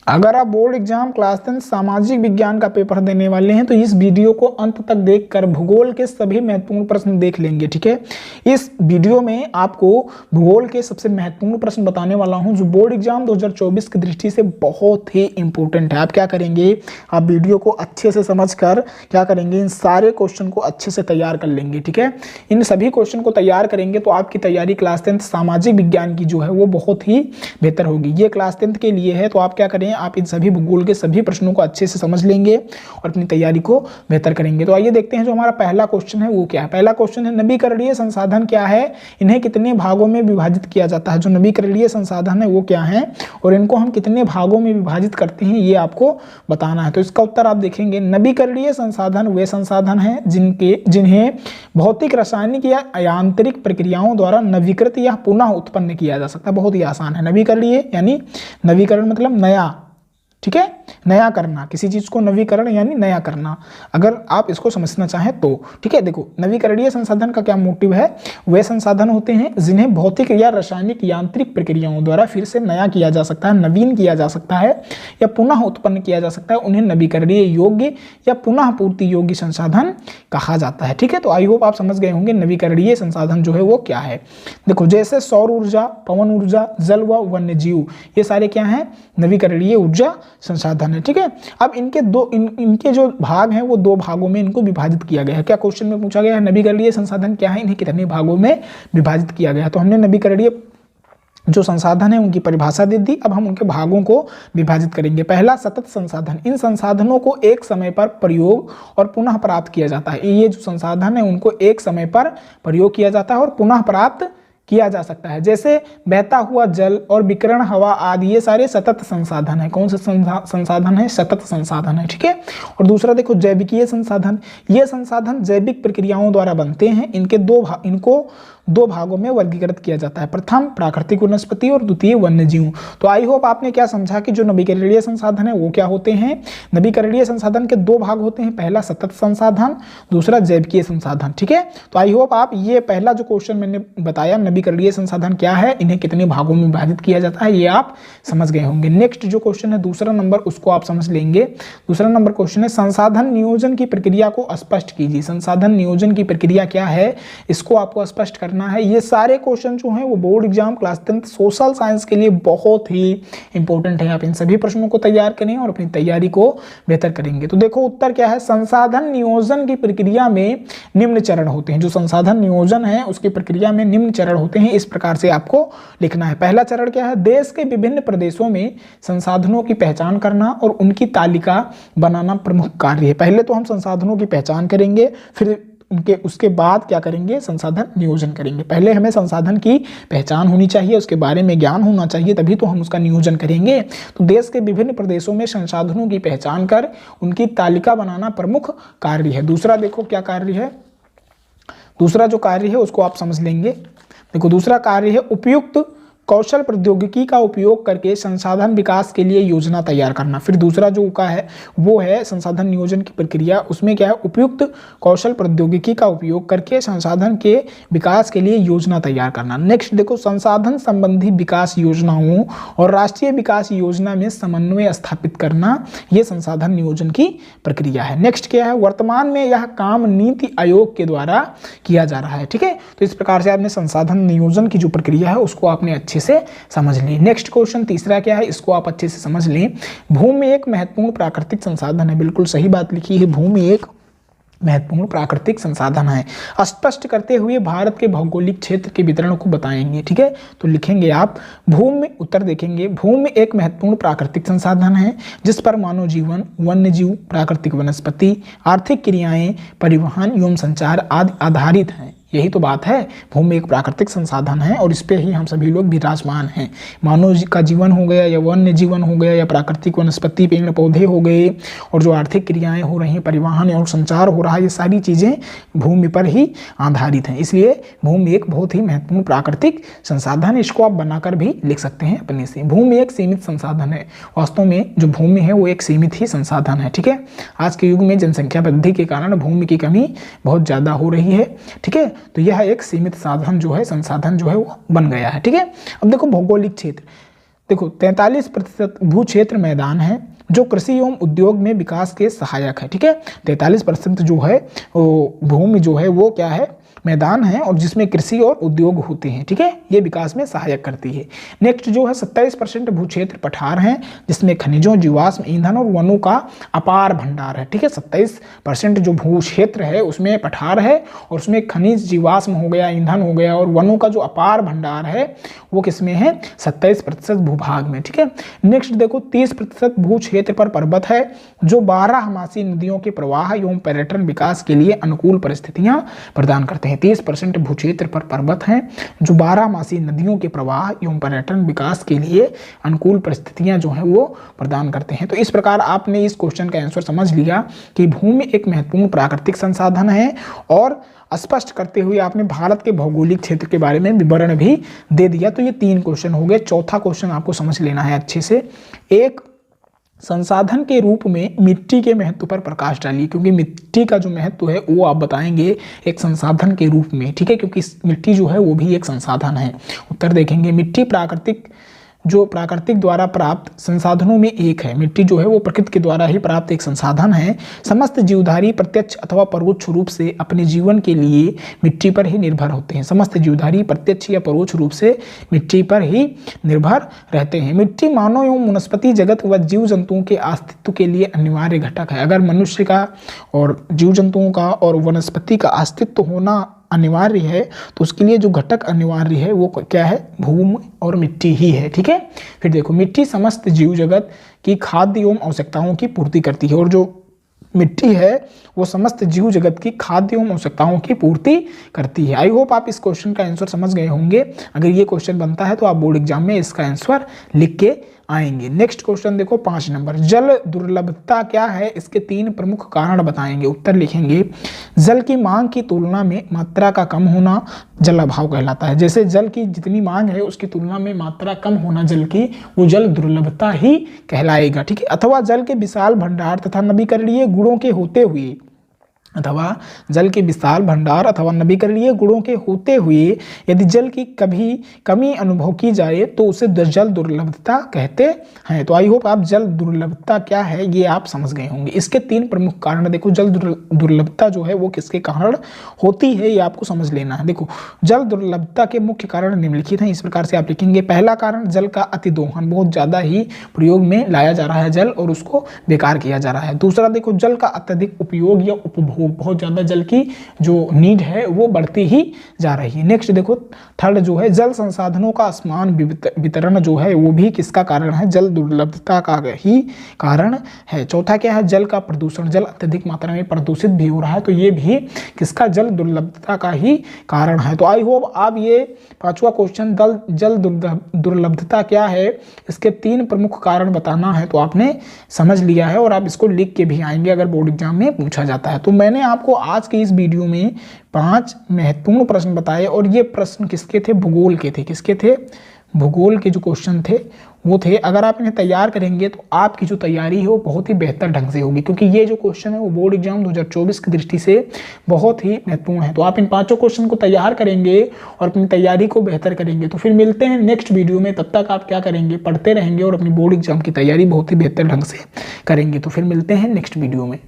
अगर आप board exam class 10 सामाजिक विज्ञान का पेपर देने वाले हैं तो इस वीडियो को अंत तक देखकर भूगोल के सभी महत्वपूर्ण प्रश्न देख लेंगे, ठीक है। इस वीडियो में आपको भूगोल के सबसे महत्वपूर्ण प्रश्न बताने वाला हूं जो बोर्ड एग्जाम 2024 की दृष्टि से बहुत ही इंपॉर्टेंट है। आप क्या करेंगे, आप वीडियो को अच्छे से समझकर क्या करेंगे, इन सारे क्वेश्चन को अच्छे से तैयार कर लेंगे, ठीक है। इन सभी क्वेश्चन को तैयार करेंगे तो आपकी तैयारी क्लास 10 सामाजिक विज्ञान की जो है वो बहुत ही बेहतर होगी। ये क्लास 10 के लिए है, तो आप क्या करें, आप इन सभी भूगोल के सभी प्रश्नों को अच्छे से समझ लेंगे और अपनी तैयारी को बेहतर करेंगे। तो आइए देखते हैं जो हमारा पहला क्वेश्चन है वो क्या है। पहला क्वेश्चन है नवीकरणीय संसाधन क्या है, इन्हें कितने भागों में विभाजित किया जाता है। जो नवीकरणीय संसाधन है वो क्या है और इनको हम कितने भागों में विभाजित करते हैं ये आपको बताना है। तो इसका उत्तर आप देखेंगे, नवीकरणीय संसाधन वे संसाधन हैं जिन्हें भौतिक, रासायनिक या यांत्रिक प्रक्रियाओं द्वारा नवीकृत या पुनः उत्पन्न किया जा सकता है। बहुत ही आसान है। नवीकरणीय यानी नवीकरण मतलब नया, ठीक है, नया करना, किसी चीज को नवीकरण यानी नया करना, अगर आप इसको समझना चाहें तो, ठीक है। देखो नवीकरणीय संसाधन का क्या मोटिव है, वे संसाधन होते हैं जिन्हें भौतिक या रासायनिक यांत्रिक प्रक्रियाओं द्वारा फिर से नया किया जा सकता है, नवीन किया जा सकता है या पुनः उत्पन्न किया जा सकता है। उन्हें नवीकरणीय योग्य या पुनः पूर्ति योग्य संसाधन कहा जाता है, ठीक है। तो आई होप आप समझ गए होंगे नवीकरणीय संसाधन जो है वो क्या है। देखो जैसे सौर ऊर्जा, पवन ऊर्जा, जल व वन्य जीव, ये सारे क्या है, नवीकरणीय ऊर्जा संसाधन है, ठीक है। अब इनके जो भाग हैं वो दो भागों में इनको विभाजित किया गया है। क्या क्वेश्चन में पूछा गया है, नवीकरणीय संसाधन क्या है, इन्हें कितने भागों में विभाजित किया गया है। तो हमने नवीकरणीय जो संसाधन है उनकी परिभाषा दे दी। अब हम उनके भागों को विभाजित करेंगे। पहला सतत संसाधन, इन संसाधनों को एक समय पर प्रयोग और पुनः प्राप्त किया जाता है। ये जो संसाधन है उनको एक समय पर प्रयोग किया जाता है और पुनः प्राप्त किया जा सकता है। जैसे बहता हुआ जल और विकिरण हवा आदि, ये सारे सतत संसाधन है। कौन से संसाधन है, सतत संसाधन है, ठीक है। और दूसरा देखो जैविकीय संसाधन, ये संसाधन जैविक प्रक्रियाओं द्वारा बनते हैं। इनको दो भागों में वर्गीकृत किया जाता है। प्रथम प्राकृतिक वनस्पति और द्वितीय वन्य जीव। तो आई होप आपने क्या समझा कि जो नवीकरणीय संसाधन है वो क्या होते हैं। नवीकरणीय संसाधन के दो भाग होते हैं, पहला सतत संसाधन, दूसरा जैविकीय संसाधन, ठीक है। तो आई होप आप ये पहला जो क्वेश्चन मैंने बताया नवीकरणीय संसाधन क्या है, इन्हें कितने भागों में विभाजित किया जाता है, ये आप समझ गए होंगे। नेक्स्ट जो क्वेश्चन है दूसरा नंबर, उसको आप समझ लेंगे। दूसरा नंबर क्वेश्चन है संसाधन नियोजन की प्रक्रिया को स्पष्ट कीजिए। संसाधन नियोजन की प्रक्रिया क्या है, इसको आपको स्पष्ट करना है। ये सारे क्वेश्चन जो हैं वो board exam class 10 social science के लिए बहुत ही इंपॉर्टेंट है। आप इन सभी प्रश्नों को तैयार करें और अपनी तैयारी को बेहतर करेंगे। तो देखो उत्तर क्या है, संसाधन नियोजन की प्रक्रिया में निम्न चरण होते हैं। जो संसाधन नियोजन है उसकी प्रक्रिया में निम्न चरण होते हैं, इस प्रकार से आपको लिखना है। पहला चरण क्या है, देश के विभिन्न प्रदेशों में संसाधनों की पहचान करना और उनकी तालिका बनाना प्रमुख कार्य है। पहले तो हम संसाधनों की पहचान करेंगे, फिर उसके बाद क्या करेंगे, संसाधन नियोजन करेंगे। पहले हमें संसाधन की पहचान होनी चाहिए, उसके बारे में ज्ञान होना चाहिए, तभी तो हम उसका नियोजन करेंगे। तो देश के विभिन्न प्रदेशों में संसाधनों की पहचान कर उनकी तालिका बनाना प्रमुख कार्य है। दूसरा देखो क्या कार्य है, दूसरा जो कार्य है उसको आप समझ लेंगे। देखो दूसरा कार्य है उपयुक्त कौशल प्रौद्योगिकी का उपयोग करके संसाधन विकास के लिए योजना तैयार करना। फिर दूसरा जो का है वो है संसाधन नियोजन की प्रक्रिया, उसमें क्या है, उपयुक्त कौशल प्रौद्योगिकी का उपयोग करके संसाधन के विकास के लिए योजना तैयार करना। नेक्स्ट देखो संसाधन संबंधी विकास योजनाओं और राष्ट्रीय विकास योजना में समन्वय स्थापित करना, यह संसाधन नियोजन की प्रक्रिया है। नेक्स्ट क्या है, वर्तमान में यह काम नीति आयोग के द्वारा किया जा रहा है, ठीक है। तो इस प्रकार से आपने संसाधन नियोजन की जो प्रक्रिया है उसको आपने अच्छे से समझ लें। नेक्स्ट क्वेश्चन तीसरा क्या है, इसको आप अच्छे से समझ लें। भूमि एक महत्वपूर्ण प्राकृतिक संसाधन है। बिल्कुल सही बात लिखी है, भूमि एक महत्वपूर्ण प्राकृतिक संसाधन है। स्पष्ट करते हुए भारत के भौगोलिक क्षेत्र के वितरण को बताएंगे, ठीक है। तो लिखेंगे आप भूमि, उत्तर देखेंगे भूमि एक महत्वपूर्ण प्राकृतिक संसाधन है जिस पर मानव जीवन, वन्य जीव, प्राकृतिक वनस्पति, आर्थिक क्रियाएं, परिवहन एवं संचार आदि आधारित हैं। यही तो बात है, भूमि एक प्राकृतिक संसाधन है और इस पे ही हम सभी लोग विराजमान हैं। मानव का जीवन हो गया या वन्य जीवन हो गया या प्राकृतिक वनस्पति, पेड़ पौधे हो गए और जो आर्थिक क्रियाएं हो रही हैं, परिवहन और संचार हो रहा है, ये सारी चीज़ें भूमि पर ही आधारित हैं। इसलिए भूमि एक बहुत ही महत्वपूर्ण प्राकृतिक संसाधन है। इसको आप बनाकर भी लिख सकते हैं अपने से। भूमि एक सीमित संसाधन है। वास्तव में जो भूमि है वो एक सीमित ही संसाधन है, ठीक है। आज के युग में जनसंख्या वृद्धि के कारण भूमि की कमी बहुत ज़्यादा हो रही है, ठीक है। तो यह एक सीमित साधन जो है, संसाधन जो है वो बन गया है, ठीक है। अब देखो भौगोलिक क्षेत्र, देखो 43% भू क्षेत्र मैदान है जो कृषि एवं उद्योग में विकास के सहायक है। ठीक है, 43% जो है वो भूमि जो है वो क्या है, मैदान है, और जिसमें कृषि और उद्योग होते हैं। ठीक है, ये विकास में सहायक करती है। नेक्स्ट जो है 27% भू क्षेत्र पठार है जिसमें खनिजों, जीवाश्म ईंधन और वनों का अपार भंडार है। ठीक है, 27% जो भू क्षेत्र है उसमें पठार है और उसमें खनिज, जीवाश्म हो गया, ईंधन हो गया, और वनों का जो अपार भंडार है वो किसमें है, 27% भूभाग में। ठीक है, नेक्स्ट देखो 30% भू क्षेत्र पर पर्वत है जो 12 नदियों के प्रवाह एवं पर्यटन विकास के लिए अनुकूल परिस्थितियां प्रदान करते हैं। 30% भू क्षेत्र पर पर्वत हैं जो 12 नदियों के प्रवाह एवं पर्यटन विकास के लिए अनुकूल परिस्थितियां जो है वो प्रदान करते हैं। तो इस प्रकार आपने इस क्वेश्चन का आंसर समझ लिया कि भूमि एक महत्वपूर्ण प्राकृतिक संसाधन है, और स्पष्ट करते हुए आपने भारत के भौगोलिक क्षेत्र के बारे में विवरण भी दे दिया। तो ये 3 क्वेश्चन हो गए। चौथा क्वेश्चन आपको समझ लेना है अच्छे से। एक संसाधन के रूप में मिट्टी के महत्व पर प्रकाश डालिए, क्योंकि मिट्टी का जो महत्व है वो आप बताएंगे एक संसाधन के रूप में। ठीक है, क्योंकि मिट्टी जो है वो भी एक संसाधन है। उत्तर देखेंगे, मिट्टी प्राकृतिक द्वारा प्राप्त संसाधनों में एक है। मिट्टी जो है वो प्रकृति के द्वारा ही प्राप्त एक संसाधन है। समस्त जीवधारी प्रत्यक्ष अथवा परोक्ष रूप से अपने जीवन के लिए मिट्टी पर ही निर्भर होते हैं। समस्त जीवधारी प्रत्यक्ष या परोक्ष रूप से मिट्टी पर ही निर्भर रहते हैं। मिट्टी मानव एवं वनस्पति जगत व जीव जंतुओं के अस्तित्व के लिए अनिवार्य घटक है। अगर मनुष्य का और जीव जंतुओं का और वनस्पति का अस्तित्व होना अनिवार्य है तो उसके लिए जो घटक अनिवार्य है वो क्या है, भूमि और मिट्टी ही है। ठीक है, फिर देखो मिट्टी समस्त जीव जगत की खाद्य एवं आवश्यकताओं की पूर्ति करती है, और जो मिट्टी है वो समस्त जीव जगत की खाद्य एवं आवश्यकताओं की पूर्ति करती है। आई होप आप इस क्वेश्चन का आंसर समझ गए होंगे। अगर ये क्वेश्चन बनता है तो आप बोर्ड एग्जाम में इसका आंसर लिख के आएंगे। नेक्स्ट क्वेश्चन देखो 5 नंबर, जल दुर्लभता क्या है, इसके 3 प्रमुख कारण बताएंगे। उत्तर लिखेंगे, जल की मांग की तुलना में मात्रा का कम होना जल अभाव कहलाता है। जैसे जल की जितनी मांग है उसकी तुलना में मात्रा कम होना जल की, वो जल दुर्लभता ही कहलाएगा। ठीक है, अथवा जल के विशाल भंडार तथा नवीकरणीय गुणों के होते हुए, अथवा जल के विशाल भंडार अथवा नवीकरणीय गुणों के होते हुए यदि जल की कभी कमी अनुभव की जाए तो उसे जल दुर्लभता कहते हैं। तो आई होप आप जल दुर्लभता क्या है ये आप समझ गए होंगे। इसके 3 प्रमुख कारण देखो, जल दुर्लभता जो है वो किसके कारण होती है ये आपको समझ लेना है। देखो जल दुर्लभता के मुख्य कारण निम्नलिखित हैं, इस प्रकार से आप लिखेंगे। पहला कारण जल का अतिदोहन, बहुत ज्यादा ही प्रयोग में लाया जा रहा है जल और उसको बेकार किया जा रहा है। दूसरा देखो जल का अत्यधिक उपयोग या उपभोग, बहुत ज्यादा जल की जो नीड है वो बढ़ती ही जा रही है। नेक्स्ट देखो थर्ड जो है जल संसाधनों का असमान वितरण जो है वो भी किसका कारण है, जल दुर्लभता का ही कारण है। चौथा क्या है, जल का प्रदूषण, जल अत्यधिक मात्रा में प्रदूषित भी हो रहा है तो ये भी किसका, जल दुर्लभता का ही कारण है। तो आई होप आप ये 5वां क्वेश्चन जल दुर्लभता क्या है इसके 3 प्रमुख कारण बताना है तो आपने समझ लिया है, और आप इसको लिख के भी आएंगे अगर बोर्ड एग्जाम में पूछा जाता है। तो मैंने आपको आज के इस वीडियो में 5 महत्वपूर्ण प्रश्न बताए, और ये प्रश्न किसके थे, भूगोल के थे। किसके थे, भूगोल के जो क्वेश्चन थे वो थे। अगर आप इन्हें तैयार करेंगे तो आपकी जो तैयारी है वो बहुत ही बेहतर ढंग से होगी, क्योंकि ये जो क्वेश्चन है वो बोर्ड एग्जाम 2024 की दृष्टि से बहुत ही महत्वपूर्ण है। तो आप इन 5 क्वेश्चन को तैयार करेंगे और अपनी तैयारी को बेहतर करेंगे। तो फिर मिलते हैं नेक्स्ट वीडियो में, तब तक आप क्या करेंगे, पढ़ते रहेंगे और अपनी बोर्ड एग्जाम की तैयारी बहुत ही बेहतर ढंग से करेंगे। तो फिर मिलते हैं नेक्स्ट वीडियो में।